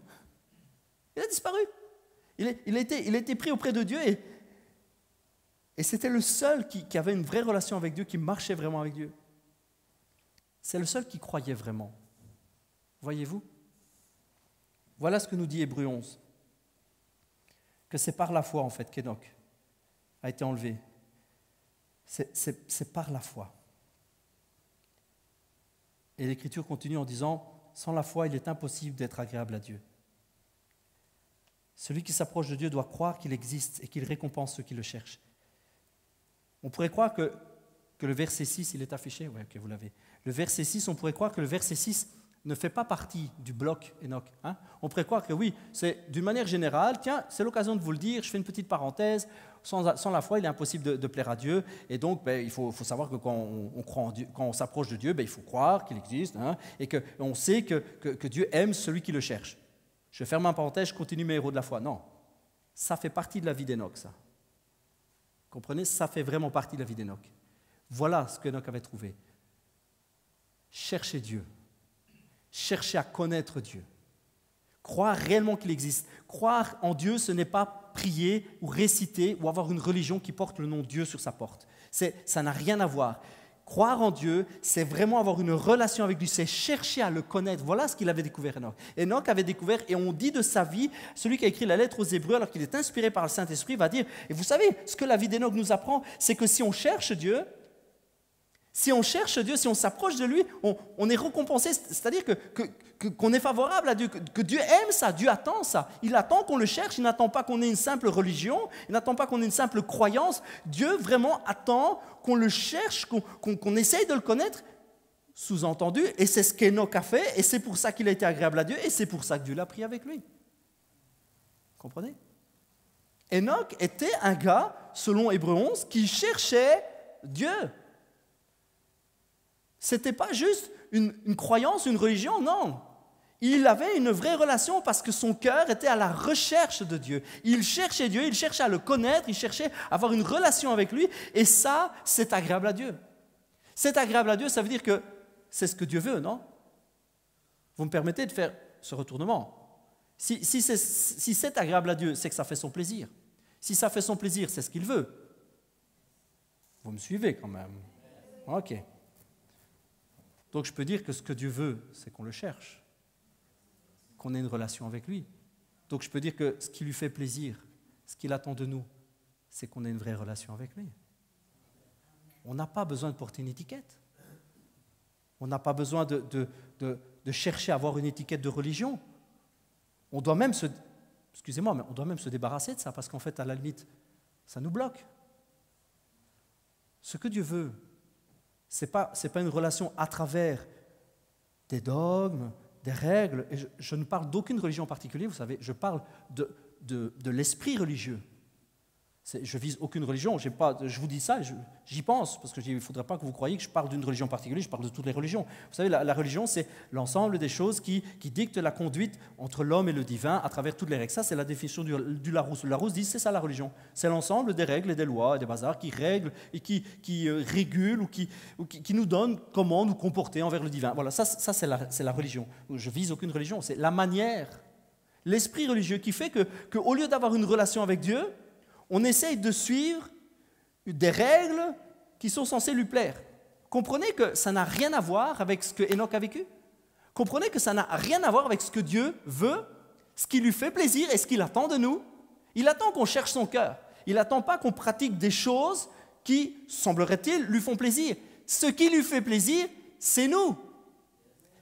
Il a disparu. Il a été pris auprès de Dieu et c'était le seul qui avait une vraie relation avec Dieu, qui marchait vraiment avec Dieu. C'est le seul qui croyait vraiment. Voyez-vous? Voilà ce que nous dit Hébreux 11. Que c'est par la foi en fait qu'Enoch a été enlevé. C'est par la foi. Et l'Écriture continue en disant, sans la foi, il est impossible d'être agréable à Dieu. Celui qui s'approche de Dieu doit croire qu'il existe et qu'il récompense ceux qui le cherchent. On pourrait croire que le verset 6, il est affiché. Oui, ok, vous l'avez. Le verset 6, on pourrait croire que le verset 6 ne fait pas partie du bloc Enoch. Hein? On pourrait croire que oui, c'est d'une manière générale, tiens, c'est l'occasion de vous le dire, je fais une petite parenthèse, sans la foi, il est impossible de plaire à Dieu, et donc il faut savoir que quand on croit en Dieu, quand on s'approche de Dieu, il faut croire qu'il existe, hein, et qu'on sait que Dieu aime celui qui le cherche. Je ferme ma parenthèse, je continue mes héros de la foi. Non, ça fait partie de la vie d'Enoch, ça. Comprenez, ça fait vraiment partie de la vie d'Enoch. Voilà ce qu'Enoch avait trouvé. Chercher Dieu. Chercher à connaître Dieu. Croire réellement qu'il existe. Croire en Dieu, ce n'est pas prier ou réciter ou avoir une religion qui porte le nom Dieu sur sa porte. Ça n'a rien à voir. Croire en Dieu, c'est vraiment avoir une relation avec lui, c'est chercher à le connaître. Voilà ce qu'il avait découvert, Enoch. Enoch avait découvert, et on dit de sa vie, celui qui a écrit la lettre aux Hébreux, alors qu'il est inspiré par le Saint-Esprit, va dire, et vous savez, ce que la vie d'Enoch nous apprend, c'est que si on cherche Dieu, si on s'approche de lui, on est récompensé, c'est-à-dire qu'on est favorable à Dieu, que Dieu aime ça, Dieu attend ça. Il attend qu'on le cherche, il n'attend pas qu'on ait une simple religion, il n'attend pas qu'on ait une simple croyance. Dieu vraiment attend qu'on le cherche, qu'on essaye de le connaître, sous-entendu, et c'est ce qu'Enoch a fait, et c'est pour ça qu'il a été agréable à Dieu, et c'est pour ça que Dieu l'a pris avec lui. Comprenez? Enoch était un gars, selon Hébreux 11, qui cherchait Dieu. Ce n'était pas juste une croyance, une religion, non. Il avait une vraie relation parce que son cœur était à la recherche de Dieu. Il cherchait Dieu, il cherchait à le connaître, il cherchait à avoir une relation avec lui. Et ça, c'est agréable à Dieu. C'est agréable à Dieu, ça veut dire que c'est ce que Dieu veut, non? Vous me permettez de faire ce retournement. Si c'est agréable à Dieu, c'est que ça fait son plaisir. Si ça fait son plaisir, c'est ce qu'il veut. Vous me suivez quand même? Ok. Donc je peux dire que ce que Dieu veut, c'est qu'on le cherche, qu'on ait une relation avec lui. Donc je peux dire que ce qui lui fait plaisir, ce qu'il attend de nous, c'est qu'on ait une vraie relation avec lui. On n'a pas besoin de porter une étiquette. On n'a pas besoin de chercher à avoir une étiquette de religion. On doit même se débarrasser de ça, parce qu'en fait, à la limite, ça nous bloque. Ce que Dieu veut, ce n'est pas une relation à travers des dogmes, des règles. Et je ne parle d'aucune religion en particulier, vous savez, je parle de l'esprit religieux. Je vise aucune religion, je vous dis ça, j'y pense, parce qu'il ne faudrait pas que vous croyiez que je parle d'une religion particulière, je parle de toutes les religions. Vous savez, la religion, c'est l'ensemble des choses qui dictent la conduite entre l'homme et le divin à travers toutes les règles. Ça, c'est la définition du Larousse. Le Larousse dit, c'est ça la religion. C'est l'ensemble des règles et des lois et des bazars qui règlent et qui régulent ou qui nous donnent comment nous comporter envers le divin. Voilà, ça c'est la religion. Je vise aucune religion, c'est la manière, l'esprit religieux qui fait qu'au lieu d'avoir une relation avec Dieu, on essaye de suivre des règles qui sont censées lui plaire. Comprenez que ça n'a rien à voir avec ce que Enoch a vécu. Comprenez que ça n'a rien à voir avec ce que Dieu veut, ce qui lui fait plaisir et ce qu'il attend de nous. Il attend qu'on cherche son cœur. Il n'attend pas qu'on pratique des choses qui, semblerait-il, lui font plaisir. Ce qui lui fait plaisir, c'est nous.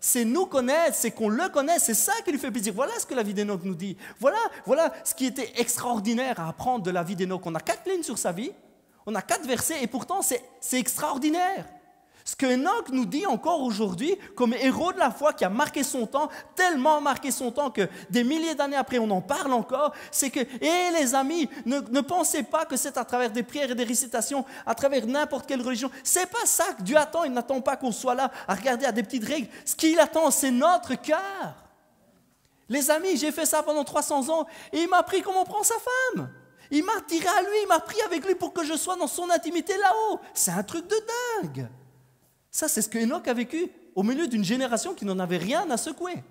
C'est nous connaître, c'est qu'on le connaisse, c'est ça qui lui fait plaisir. Voilà ce que la vie d'Enoch nous dit. Voilà ce qui était extraordinaire à apprendre de la vie d'Enoch. On a 4 lignes sur sa vie, on a 4 versets et pourtant c'est extraordinaire. Ce que Enoch nous dit encore aujourd'hui, comme héros de la foi qui a marqué son temps, tellement marqué son temps que des milliers d'années après on en parle encore, c'est que, les amis, ne pensez pas que c'est à travers des prières et des récitations, à travers n'importe quelle religion. C'est pas ça que Dieu attend, il n'attend pas qu'on soit là à regarder à des petites règles. Ce qu'il attend, c'est notre cœur. Les amis, j'ai fait ça pendant 300 ans et il m'a appris comment prendre sa femme. Il m'a tiré à lui, il m'a pris avec lui pour que je sois dans son intimité là-haut. C'est un truc de dingue. Ça, c'est ce que Enoch a vécu au milieu d'une génération qui n'en avait rien à secouer.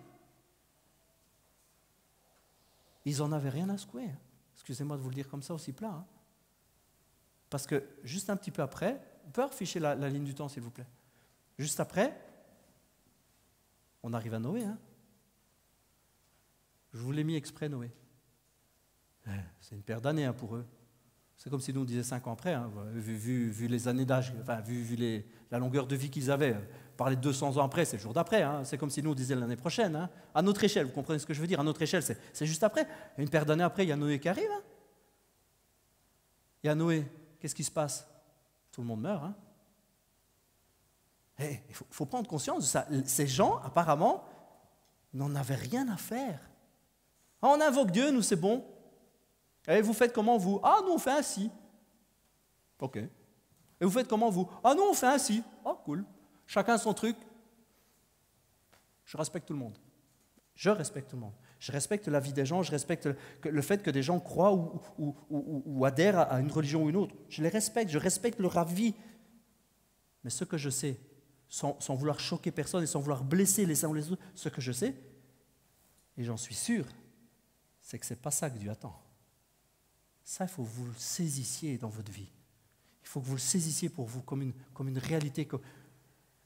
Ils n'en avaient rien à secouer. Excusez-moi de vous le dire comme ça aussi plat. Hein. Parce que juste un petit peu après, on peut afficher la ligne du temps s'il vous plaît. Juste après, on arrive à Noé. Hein. Je vous l'ai mis exprès Noé. C'est une paire d'années pour eux. C'est comme si nous on disait 5 ans après, hein, vu les années d'âge, enfin, vu la longueur de vie qu'ils avaient. Parler de 200 ans après, c'est le jour d'après. Hein, c'est comme si nous on disait l'année prochaine. Hein, à notre échelle, vous comprenez ce que je veux dire? À notre échelle, c'est juste après. Et une paire d'années après, il y a Noé qui arrive. Hein. Il y a Noé, qu'est-ce qui se passe? Tout le monde meurt. Hein. Il faut prendre conscience de ça. Ces gens, apparemment, n'en avaient rien à faire. On invoque Dieu, nous c'est bon. Et vous faites comment vous? Ah, nous on fait ainsi. Ok. Et vous faites comment vous? Ah, nous on fait ainsi. Oh, cool. Chacun son truc. Je respecte tout le monde. Je respecte tout le monde. Je respecte la vie des gens, je respecte le fait que des gens croient ou adhèrent à une religion ou une autre. Je les respecte, je respecte leur avis. Mais ce que je sais, sans vouloir choquer personne et sans vouloir blesser les uns ou les autres, ce que je sais, et j'en suis sûr, c'est que ce n'est pas ça que Dieu attend. Ça, il faut que vous le saisissiez dans votre vie. Il faut que vous le saisissiez pour vous comme une réalité.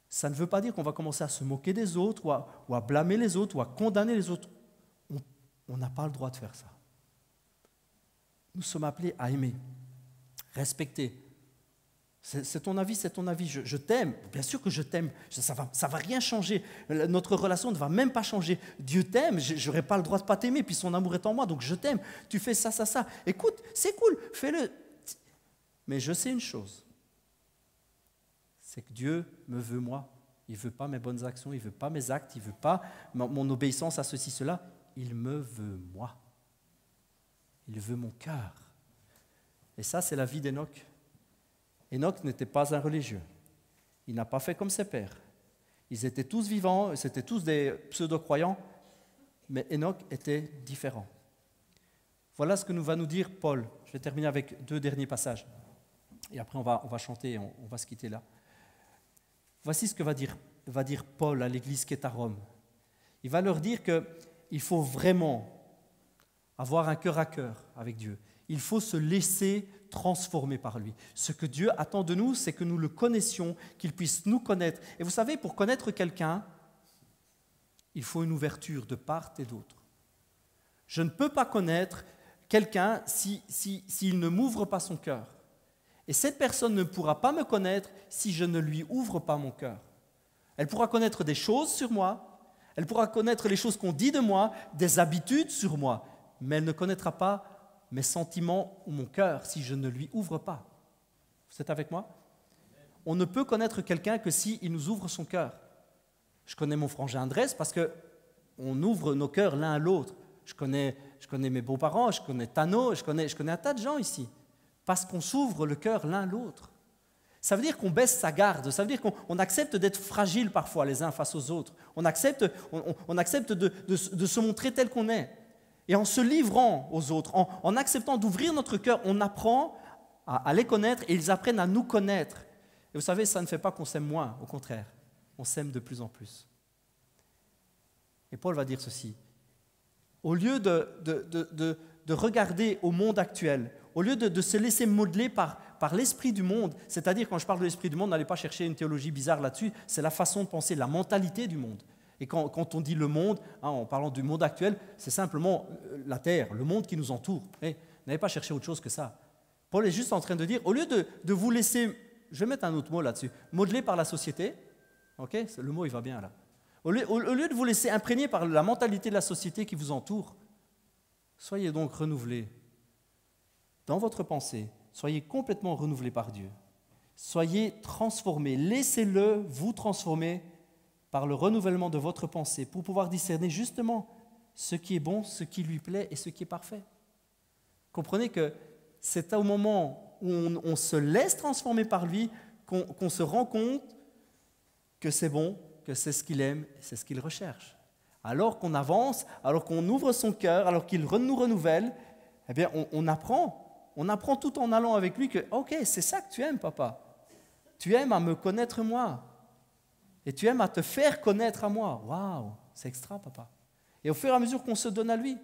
Ça ne veut pas dire qu'on va commencer à se moquer des autres ou à blâmer les autres ou à condamner les autres. On n'a pas le droit de faire ça. Nous sommes appelés à aimer, respecter. C'est ton avis, c'est ton avis. Je t'aime. Bien sûr que je t'aime. Ça va rien changer. Notre relation ne va même pas changer. Dieu t'aime. Je n'aurai pas le droit de ne pas t'aimer. Puis son amour est en moi. Donc je t'aime. Tu fais ça, ça, ça. Écoute, c'est cool. Fais-le. Mais je sais une chose. C'est que Dieu me veut moi. Il ne veut pas mes bonnes actions. Il ne veut pas mes actes. Il ne veut pas mon obéissance à ceci, cela. Il me veut moi. Il veut mon cœur. Et ça, c'est la vie d'Enoch. Enoch n'était pas un religieux. Il n'a pas fait comme ses pères. Ils étaient tous vivants, c'était tous des pseudo-croyants, mais Enoch était différent. Voilà ce que nous va nous dire Paul. Je vais terminer avec 2 derniers passages. Et après, on va chanter et on va se quitter là. Voici ce que va dire Paul à l'église qui est à Rome. Il va leur dire qu'il faut vraiment avoir un cœur à cœur avec Dieu. Il faut se laisser transformer par lui. Ce que Dieu attend de nous, c'est que nous le connaissions, qu'il puisse nous connaître. Et vous savez, pour connaître quelqu'un, il faut une ouverture de part et d'autre. Je ne peux pas connaître quelqu'un s'il ne m'ouvre pas son cœur. Et cette personne ne pourra pas me connaître si je ne lui ouvre pas mon cœur. Elle pourra connaître des choses sur moi, elle pourra connaître les choses qu'on dit de moi, des habitudes sur moi, mais elle ne connaîtra pas mes sentiments ou mon cœur si je ne lui ouvre pas. Vous êtes avec moi? On ne peut connaître quelqu'un que s'il nous ouvre son cœur. Je connais mon frangin Andrés parce qu'on ouvre nos cœurs l'un à l'autre. Je connais mes beaux-parents, je connais Tano, je connais un tas de gens ici. Parce qu'on s'ouvre le cœur l'un à l'autre. Ça veut dire qu'on baisse sa garde, ça veut dire qu'on accepte d'être fragile parfois les uns face aux autres. On accepte de se montrer tel qu'on est. Et en se livrant aux autres, en acceptant d'ouvrir notre cœur, on apprend à les connaître et ils apprennent à nous connaître. Et vous savez, ça ne fait pas qu'on s'aime moins, au contraire, on s'aime de plus en plus. Et Paul va dire ceci, au lieu de regarder au monde actuel, au lieu de se laisser modeler par l'esprit du monde, c'est-à-dire quand je parle de l'esprit du monde, n'allez pas chercher une théologie bizarre là-dessus, c'est la façon de penser, la mentalité du monde. Et quand on dit le monde, en parlant du monde actuel, c'est simplement la terre, le monde qui nous entoure. N'allez pas chercher autre chose que ça. Paul est juste en train de dire, au lieu de vous laisser, je vais mettre un autre mot là-dessus, modeler par la société, okay, le mot il va bien là, Au lieu de vous laisser imprégner par la mentalité de la société qui vous entoure, soyez donc renouvelés dans votre pensée. Soyez complètement renouvelés par Dieu. Soyez transformés. Laissez-le vous transformer par le renouvellement de votre pensée pour pouvoir discerner justement ce qui est bon, ce qui lui plaît et ce qui est parfait. Comprenez que c'est au moment où on se laisse transformer par lui qu'on se rend compte que c'est bon, que c'est ce qu'il aime, c'est ce qu'il recherche. Alors qu'on avance, alors qu'on ouvre son cœur, alors qu'il nous renouvelle, eh bien on apprend. On apprend tout en allant avec lui que, ok, c'est ça que tu aimes, papa. Tu aimes à me connaître moi. Et tu aimes à te faire connaître à moi. Waouh, c'est extra, papa. Et au fur et à mesure qu'on se donne à lui,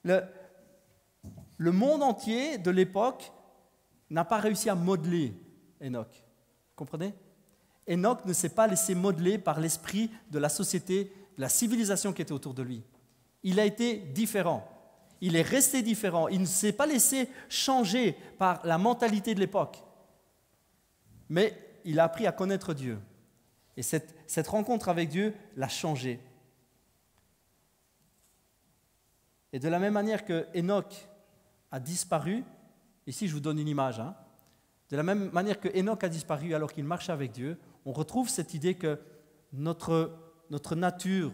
le monde entier de l'époque n'a pas réussi à modeler Enoch. Vous comprenez? Enoch ne s'est pas laissé modeler par l'esprit de la société, de la civilisation qui était autour de lui. Il a été différent. Il est resté différent. Il ne s'est pas laissé changer par la mentalité de l'époque. Mais il a appris à connaître Dieu. Et cette rencontre avec Dieu l'a changé. Et de la même manière que Enoch a disparu, ici je vous donne une image, de la même manière que Enoch a disparu alors qu'il marchait avec Dieu, on retrouve cette idée que notre nature,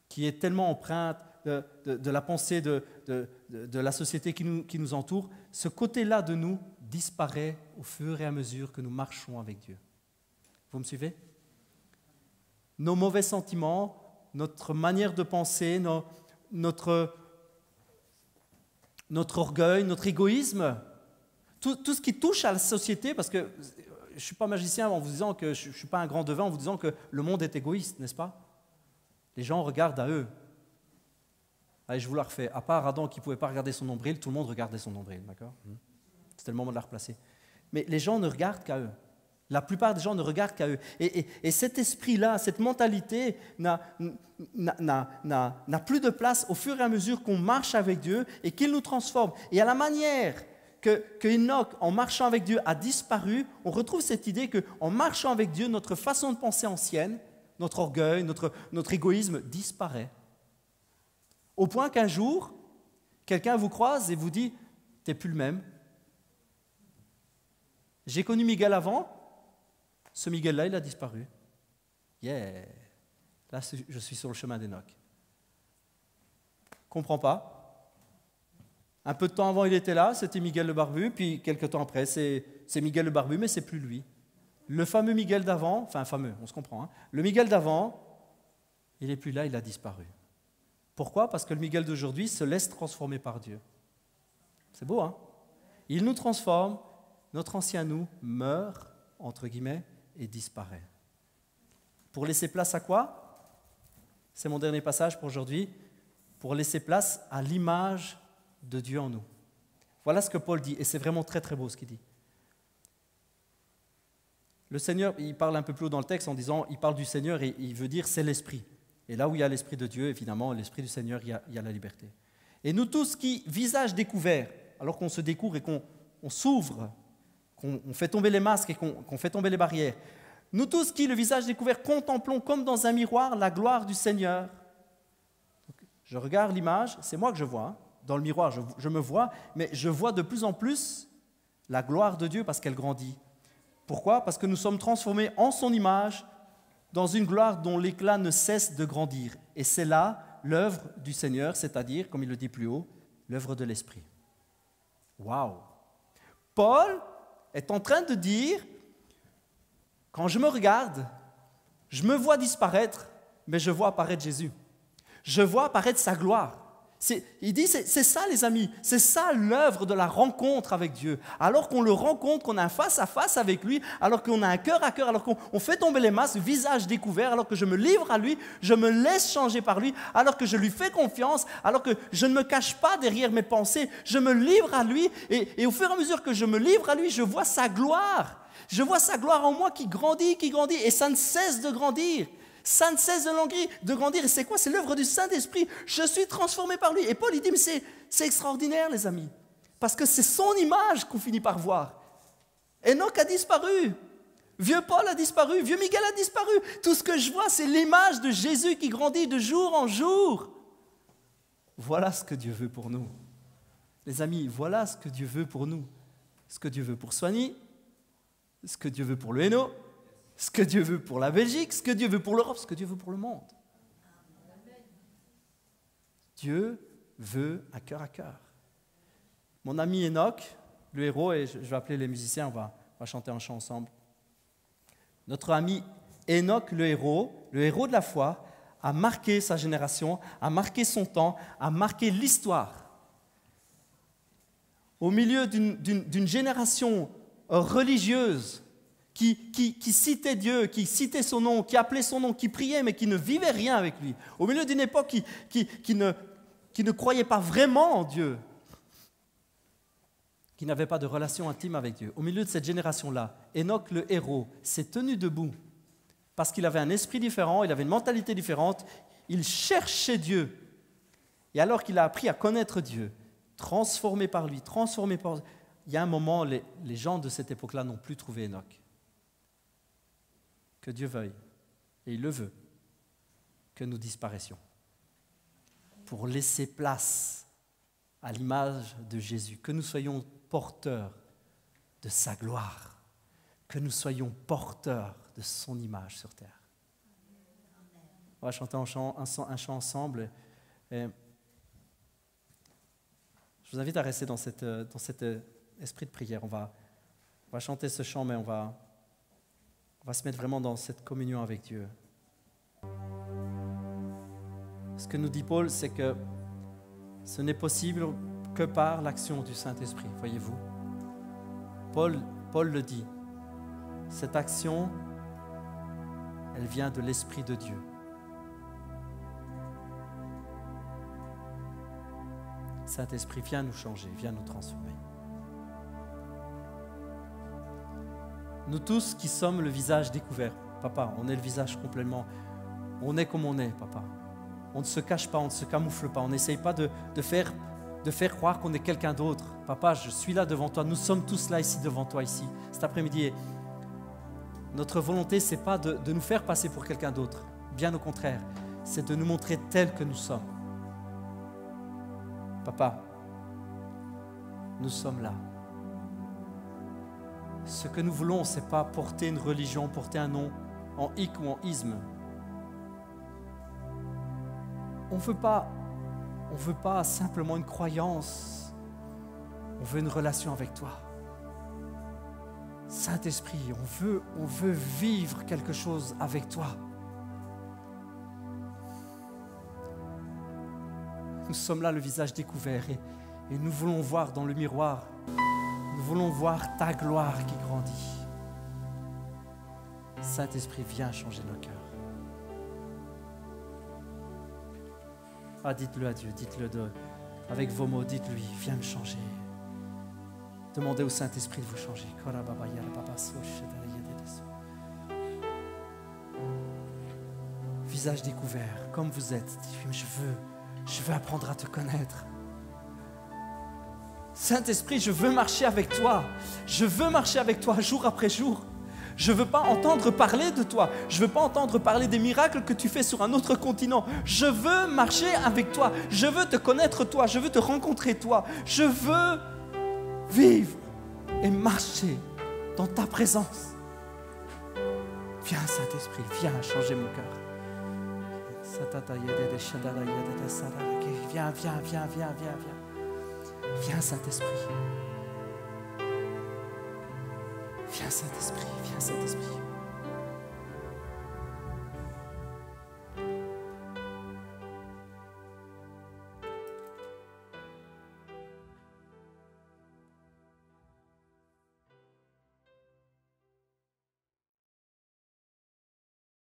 qui est tellement empreinte de la pensée de la société qui nous entoure, ce côté-là de nous disparaît au fur et à mesure que nous marchons avec Dieu. Vous me suivez? Nos mauvais sentiments, notre manière de penser, notre orgueil, notre égoïsme, tout ce qui touche à la société, parce que je ne suis pas magicien en vous disant que je ne suis pas un grand devin en vous disant que le monde est égoïste, n'est-ce pas? Les gens regardent à eux. Allez, je vous la refais. À part Adam qui ne pouvait pas regarder son nombril, tout le monde regardait son nombril, d'accord? C'était le moment de la replacer. Mais les gens ne regardent qu'à eux. La plupart des gens ne regardent qu'à eux. Et cet esprit-là, cette mentalité n'a plus de place au fur et à mesure qu'on marche avec Dieu et qu'il nous transforme. Et à la manière que Enoch, en marchant avec Dieu, a disparu, on retrouve cette idée qu'en marchant avec Dieu, notre façon de penser ancienne, notre orgueil, notre égoïsme disparaît. Au point qu'un jour, quelqu'un vous croise et vous dit « t'es plus le même ». J'ai connu Miguel avant, ce Miguel-là, il a disparu. Yeah! Là, je suis sur le chemin d'Enoch. Comprends pas. Un peu de temps avant, il était là, c'était Miguel le barbu, puis quelques temps après, c'est Miguel le barbu, mais c'est plus lui. Le fameux Miguel d'avant, enfin fameux, on se comprend, le Miguel d'avant, il n'est plus là, il a disparu. Pourquoi? Parce que le Miguel d'aujourd'hui se laisse transformer par Dieu. C'est beau, hein? Il nous transforme, notre ancien nous meurt, entre guillemets, et disparaît. Pour laisser place à quoi? C'est mon dernier passage pour aujourd'hui. Pour laisser place à l'image de Dieu en nous. Voilà ce que Paul dit, et c'est vraiment très très beau ce qu'il dit. Le Seigneur, il parle un peu plus haut dans le texte en disant, il parle du Seigneur et il veut dire c'est l'Esprit. Et là où il y a l'Esprit de Dieu, évidemment, l'Esprit du Seigneur, il y a la liberté. Et nous tous qui, visage découvert, alors qu'on se découvre et qu'on s'ouvre, qu'on fait tomber les masques et qu'on fait tomber les barrières, nous tous qui, le visage découvert, contemplons comme dans un miroir la gloire du Seigneur. Donc, je regarde l'image, c'est moi que je vois, dans le miroir, je me vois, mais je vois de plus en plus la gloire de Dieu parce qu'elle grandit. Pourquoi? Parce que nous sommes transformés en son image, dans une gloire dont l'éclat ne cesse de grandir. Et c'est là l'œuvre du Seigneur, c'est-à-dire, comme il le dit plus haut, l'œuvre de l'Esprit. Waouh! Paul est en train de dire, quand je me regarde, je me vois disparaître, mais je vois apparaître Jésus. Je vois apparaître sa gloire. Il dit, c'est ça les amis, c'est ça l'œuvre de la rencontre avec Dieu. Alors qu'on le rencontre, qu'on a un face-à-face avec lui, alors qu'on a un cœur à cœur, alors qu'on fait tomber les masques, visage découvert, alors que je me livre à lui, je me laisse changer par lui, alors que je lui fais confiance, alors que je ne me cache pas derrière mes pensées, je me livre à lui, et au fur et à mesure que je me livre à lui, je vois sa gloire. Je vois sa gloire en moi qui grandit, et ça ne cesse de grandir. Ça ne cesse de grandir. Et c'est quoi? C'est l'œuvre du Saint-Esprit. Je suis transformé par lui. Et Paul, il dit, mais c'est extraordinaire, les amis. Parce que c'est son image qu'on finit par voir. Enoch a disparu. Vieux Paul a disparu, vieux Miguel a disparu. Tout ce que je vois, c'est l'image de Jésus qui grandit de jour en jour. Voilà ce que Dieu veut pour nous. Les amis, voilà ce que Dieu veut pour nous. Ce que Dieu veut pour Soigny, ce que Dieu veut pour le Hainaut, ce que Dieu veut pour la Belgique, ce que Dieu veut pour l'Europe, ce que Dieu veut pour le monde. Dieu veut un cœur à cœur. Mon ami Enoch, le héros, et je vais appeler les musiciens, on va chanter un chant ensemble. Notre ami Enoch, le héros de la foi, a marqué sa génération, a marqué son temps, a marqué l'histoire. Au milieu d'une génération religieuse qui citait Dieu, qui citait son nom, qui appelait son nom, qui priait, mais qui ne vivait rien avec lui. Au milieu d'une époque qui ne croyait pas vraiment en Dieu, qui n'avait pas de relation intime avec Dieu. Au milieu de cette génération-là, Enoch, le héros, s'est tenu debout parce qu'il avait un esprit différent, il avait une mentalité différente, il cherchait Dieu. Et alors qu'il a appris à connaître Dieu, transformé par lui, il y a un moment, les gens de cette époque-là n'ont plus trouvé Enoch. Que Dieu veuille, et il le veut, que nous disparaissions pour laisser place à l'image de Jésus, que nous soyons porteurs de sa gloire, que nous soyons porteurs de son image sur terre. On va chanter un chant ensemble. Et je vous invite à rester dans cet esprit de prière. On va chanter ce chant, mais on va se mettre vraiment dans cette communion avec Dieu. Ce que nous dit Paul, c'est que ce n'est possible que par l'action du Saint-Esprit, voyez-vous. Paul le dit, cette action, elle vient de l'Esprit de Dieu. Saint-Esprit, viens nous changer, viens nous transformer. Nous tous qui sommes le visage découvert, papa, on est le visage complètement, on est comme on est, papa. On ne se cache pas, on ne se camoufle pas, on n'essaye pas de faire croire qu'on est quelqu'un d'autre. Papa, je suis là devant toi, nous sommes tous là ici devant toi ici, cet après-midi. Notre volonté, ce n'est pas de nous faire passer pour quelqu'un d'autre, bien au contraire, c'est de nous montrer tels que nous sommes. Papa, nous sommes là. Ce que nous voulons, ce n'est pas porter une religion, porter un nom en hic ou en isme. On ne veut pas simplement une croyance, on veut une relation avec toi. Saint-Esprit, on veut vivre quelque chose avec toi. Nous sommes là, le visage découvert, et nous voulons voir dans le miroir, nous voulons voir ta gloire qui grandit. Saint-Esprit, viens changer nos cœurs. Ah, dites-le à Dieu, dites-le avec vos mots, dites-lui, viens me changer. Demandez au Saint-Esprit de vous changer. Visage découvert, comme vous êtes. Je veux apprendre à te connaître. Saint-Esprit, je veux marcher avec toi. Je veux marcher avec toi jour après jour. Je ne veux pas entendre parler de toi. Je ne veux pas entendre parler des miracles que tu fais sur un autre continent. Je veux marcher avec toi. Je veux te connaître toi. Je veux te rencontrer toi. Je veux vivre et marcher dans ta présence. Viens, Saint-Esprit, viens changer mon cœur. Viens. Viens, Saint-Esprit. Viens, Saint-Esprit. Viens, Saint-Esprit.